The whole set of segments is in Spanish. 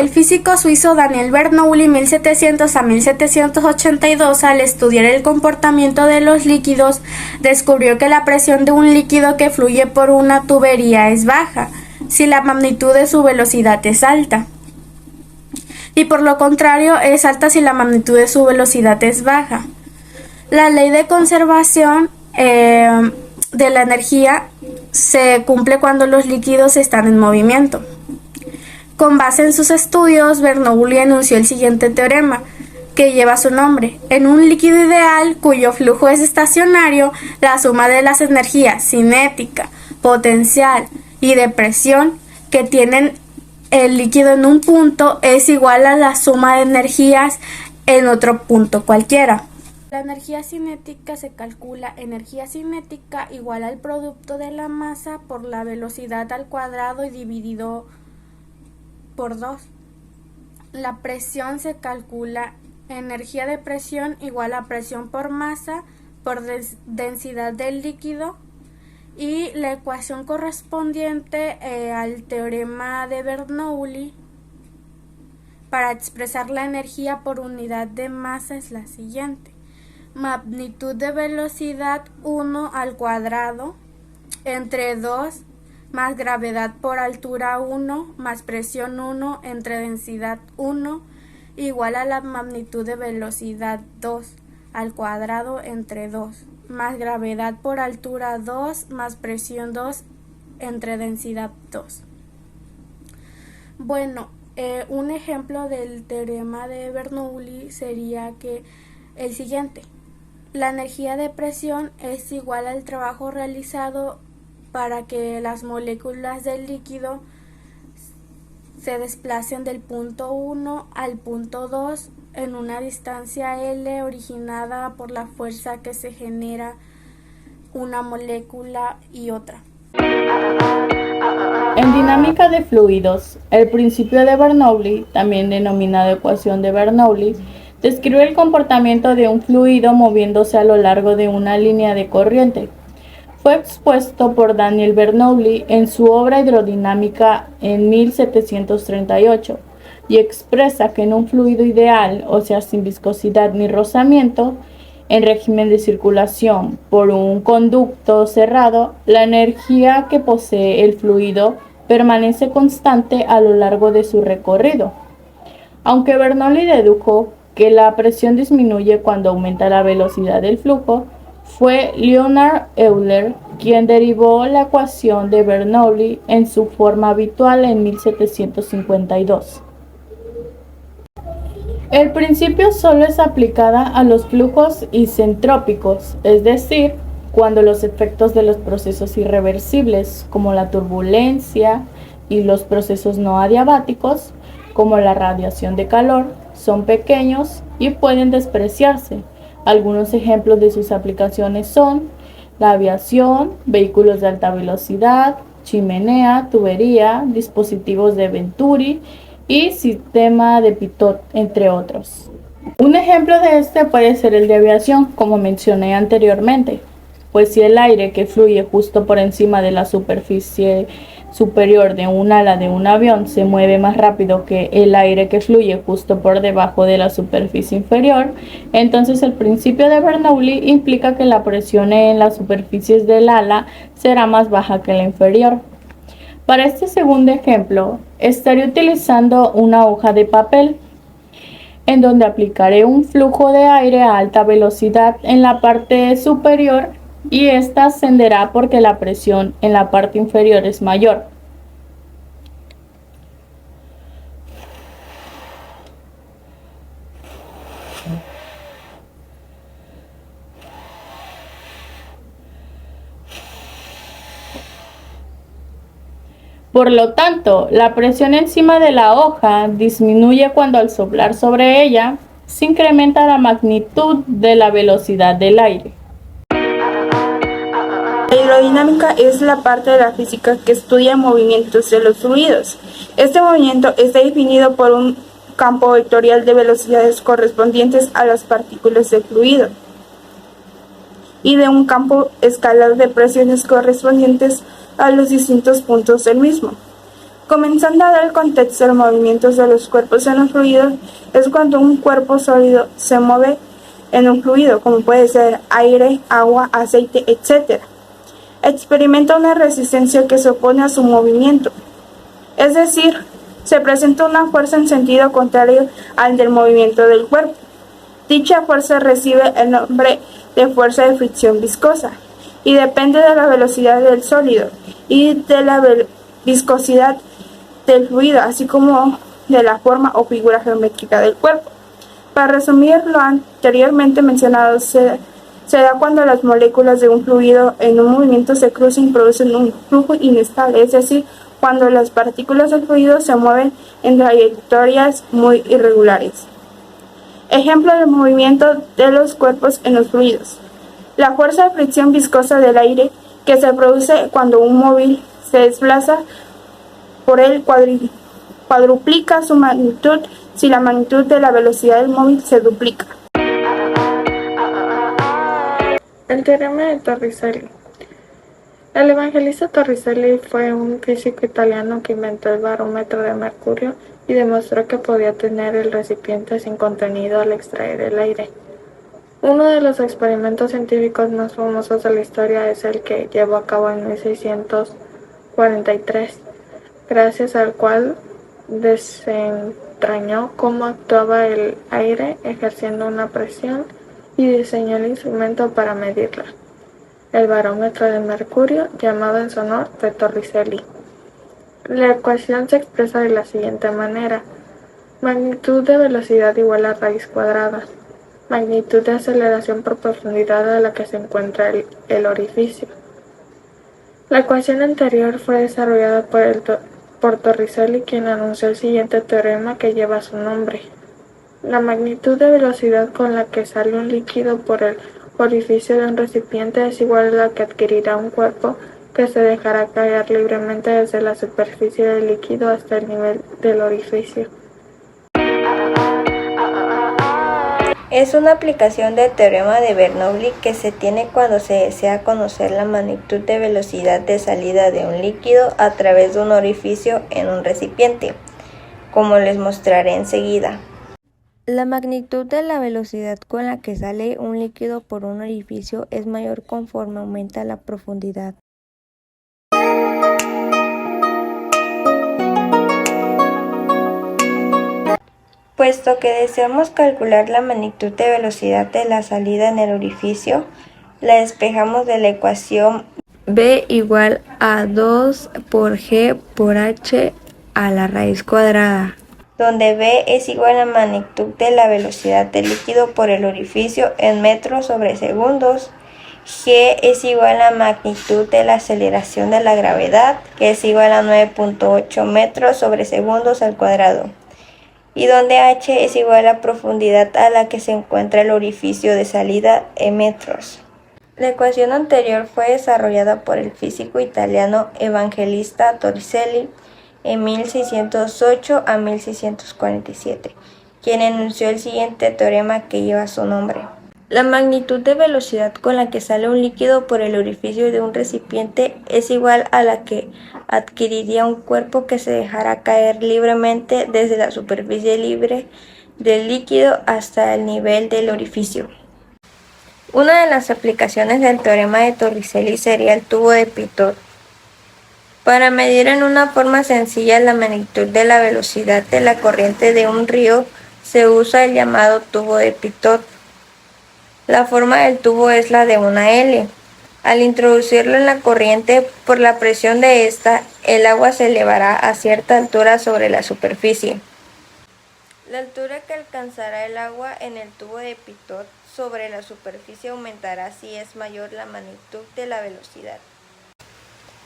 El físico suizo Daniel Bernoulli, 1700 a 1782, al estudiar el comportamiento de los líquidos, descubrió que la presión de un líquido que fluye por una tubería es baja, si la magnitud de su velocidad es alta. Y por lo contrario, es alta si la magnitud de su velocidad es baja. La ley de conservación de la energía se cumple cuando los líquidos están en movimiento. Con base en sus estudios, Bernoulli enunció el siguiente teorema, que lleva su nombre. En un líquido ideal, cuyo flujo es estacionario, la suma de las energías cinética, potencial y de presión que tienen el líquido en un punto es igual a la suma de energías en otro punto cualquiera. La energía cinética se calcula energía cinética igual al producto de la masa por la velocidad al cuadrado y dividido por 2. La presión se calcula energía de presión igual a presión por masa por densidad del líquido, y la ecuación correspondiente al teorema de Bernoulli para expresar la energía por unidad de masa es la siguiente: magnitud de velocidad 1 al cuadrado entre 2 más gravedad por altura 1 más presión 1 entre densidad 1 igual a la magnitud de velocidad 2 al cuadrado entre 2 más gravedad por altura 2 más presión 2 entre densidad 2. Bueno, un ejemplo del teorema de Bernoulli sería que el siguiente: la energía de presión es igual al trabajo realizado para que las moléculas del líquido se desplacen del punto 1 al punto 2 en una distancia L originada por la fuerza que se genera una molécula y otra. En dinámica de fluidos, el principio de Bernoulli, también denominado ecuación de Bernoulli, describe el comportamiento de un fluido moviéndose a lo largo de una línea de corriente. Fue expuesto por Daniel Bernoulli en su obra Hidrodinámica en 1738 y expresa que en un fluido ideal, o sea sin viscosidad ni rozamiento, en régimen de circulación por un conducto cerrado, la energía que posee el fluido permanece constante a lo largo de su recorrido. Aunque Bernoulli dedujo que la presión disminuye cuando aumenta la velocidad del flujo, fue Leonhard Euler quien derivó la ecuación de Bernoulli en su forma habitual en 1752. El principio solo es aplicada a los flujos isentrópicos, es decir, cuando los efectos de los procesos irreversibles, como la turbulencia, y los procesos no adiabáticos, como la radiación de calor, son pequeños y pueden despreciarse. Algunos ejemplos de sus aplicaciones son la aviación, vehículos de alta velocidad, chimenea, tubería, dispositivos de Venturi y sistema de Pitot, entre otros. Un ejemplo de este puede ser el de aviación, como mencioné anteriormente, pues si el aire que fluye justo por encima de la superficie superior de un ala de un avión se mueve más rápido que el aire que fluye justo por debajo de la superficie inferior, entonces el principio de Bernoulli implica que la presión en las superficies del ala será más baja que la inferior. Para este segundo ejemplo, estaré utilizando una hoja de papel, en donde aplicaré un flujo de aire a alta velocidad en la parte superior y esta ascenderá porque la presión en la parte inferior es mayor. Por lo tanto, la presión encima de la hoja disminuye cuando al soplar sobre ella se incrementa la magnitud de la velocidad del aire. La hidrodinámica es la parte de la física que estudia movimientos de los fluidos. Este movimiento está definido por un campo vectorial de velocidades correspondientes a las partículas de fluido y de un campo escalar de presiones correspondientes a los distintos puntos del mismo. Comenzando a dar el contexto de los movimientos de los cuerpos en los fluidos, es cuando un cuerpo sólido se mueve en un fluido, como puede ser aire, agua, aceite, etc. Experimenta una resistencia que se opone a su movimiento, es decir, se presenta una fuerza en sentido contrario al del movimiento del cuerpo. Dicha fuerza recibe el nombre de fuerza de fricción viscosa y depende de la velocidad del sólido y de la viscosidad del fluido, así como de la forma o figura geométrica del cuerpo. Para resumir lo anteriormente mencionado, se da cuando las moléculas de un fluido en un movimiento se cruzan y producen un flujo inestable, es decir, cuando las partículas del fluido se mueven en trayectorias muy irregulares. Ejemplo de movimiento de los cuerpos en los fluidos. La fuerza de fricción viscosa del aire que se produce cuando un móvil se desplaza por él cuadruplica su magnitud si la magnitud de la velocidad del móvil se duplica. El teorema de Torricelli. El evangelista Torricelli fue un físico italiano que inventó el barómetro de mercurio y demostró que podía tener el recipiente sin contenido al extraer el aire. Uno de los experimentos científicos más famosos de la historia es el que llevó a cabo en 1643, gracias al cual desentrañó cómo actuaba el aire ejerciendo una presión y diseñó el instrumento para medirla, el barómetro de mercurio, llamado en su honor de Torricelli. La ecuación se expresa de la siguiente manera: magnitud de velocidad igual a raíz cuadrada, magnitud de aceleración por profundidad a la que se encuentra el orificio. La ecuación anterior fue desarrollada por Torricelli, quien anunció el siguiente teorema que lleva su nombre. La magnitud de velocidad con la que sale un líquido por el orificio de un recipiente es igual a la que adquirirá un cuerpo que se dejará caer libremente desde la superficie del líquido hasta el nivel del orificio. Es una aplicación del teorema de Bernoulli que se tiene cuando se desea conocer la magnitud de velocidad de salida de un líquido a través de un orificio en un recipiente, como les mostraré enseguida. La magnitud de la velocidad con la que sale un líquido por un orificio es mayor conforme aumenta la profundidad. Puesto que deseamos calcular la magnitud de velocidad de la salida en el orificio, la despejamos de la ecuación B igual a 2 por G por H a la raíz cuadrada, donde B es igual a la magnitud de la velocidad del líquido por el orificio en metros sobre segundos, G es igual a la magnitud de la aceleración de la gravedad, que es igual a 9.8 metros sobre segundos al cuadrado, y donde H es igual a la profundidad a la que se encuentra el orificio de salida en metros. La ecuación anterior fue desarrollada por el físico italiano Evangelista Torricelli en 1608 a 1647, quien enunció el siguiente teorema que lleva su nombre. La magnitud de velocidad con la que sale un líquido por el orificio de un recipiente es igual a la que adquiriría un cuerpo que se dejará caer libremente desde la superficie libre del líquido hasta el nivel del orificio. Una de las aplicaciones del teorema de Torricelli sería el tubo de Pitot. Para medir en una forma sencilla la magnitud de la velocidad de la corriente de un río, se usa el llamado tubo de Pitot. La forma del tubo es la de una L. Al introducirlo en la corriente, por la presión de esta, el agua se elevará a cierta altura sobre la superficie. La altura que alcanzará el agua en el tubo de Pitot sobre la superficie aumentará si es mayor la magnitud de la velocidad.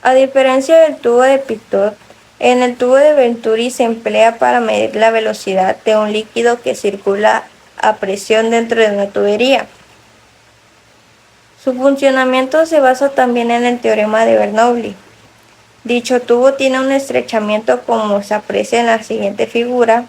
A diferencia del tubo de Pitot, en el tubo de Venturi se emplea para medir la velocidad de un líquido que circula a presión dentro de una tubería. Su funcionamiento se basa también en el teorema de Bernoulli. Dicho tubo tiene un estrechamiento como se aprecia en la siguiente figura.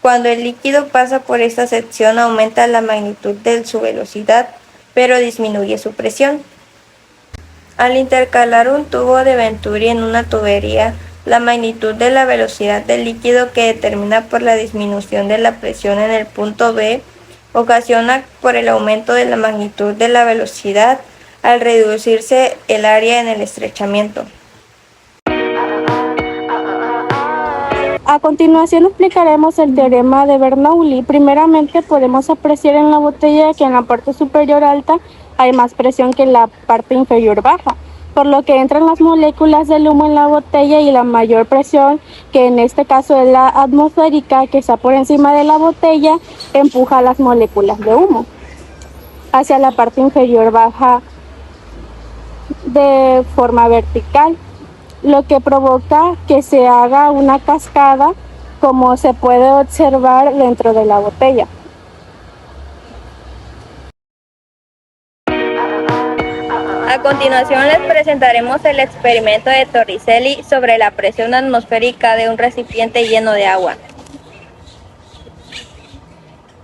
Cuando el líquido pasa por esta sección aumenta la magnitud de su velocidad, pero disminuye su presión. Al intercalar un tubo de Venturi en una tubería, La magnitud de la velocidad del líquido, que determina por la disminución de la presión en el punto B, ocasiona por el aumento de la magnitud de la velocidad al reducirse el área en el estrechamiento. A continuación explicaremos el teorema de Bernoulli. Primeramente podemos apreciar en la botella que en la parte superior alta hay más presión que en la parte inferior baja, por lo que entran las moléculas del humo en la botella y la mayor presión, que en este caso es la atmosférica, que está por encima de la botella, empuja las moléculas de humo hacia la parte inferior baja de forma vertical, lo que provoca que se haga una cascada, como se puede observar dentro de la botella. A continuación les presentaremos el experimento de Torricelli sobre la presión atmosférica de un recipiente lleno de agua.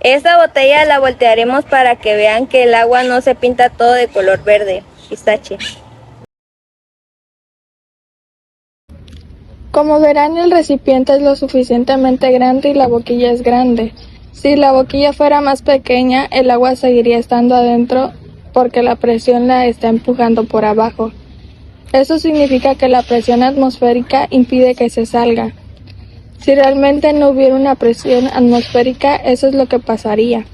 Esta botella la voltearemos para que vean que el agua no se pinta todo de color verde, pistache. Como verán, el recipiente es lo suficientemente grande y la boquilla es grande. Si la boquilla fuera más pequeña, el agua seguiría estando adentro porque la presión la está empujando por abajo. Eso significa que la presión atmosférica impide que se salga. Si realmente no hubiera una presión atmosférica, eso es lo que pasaría.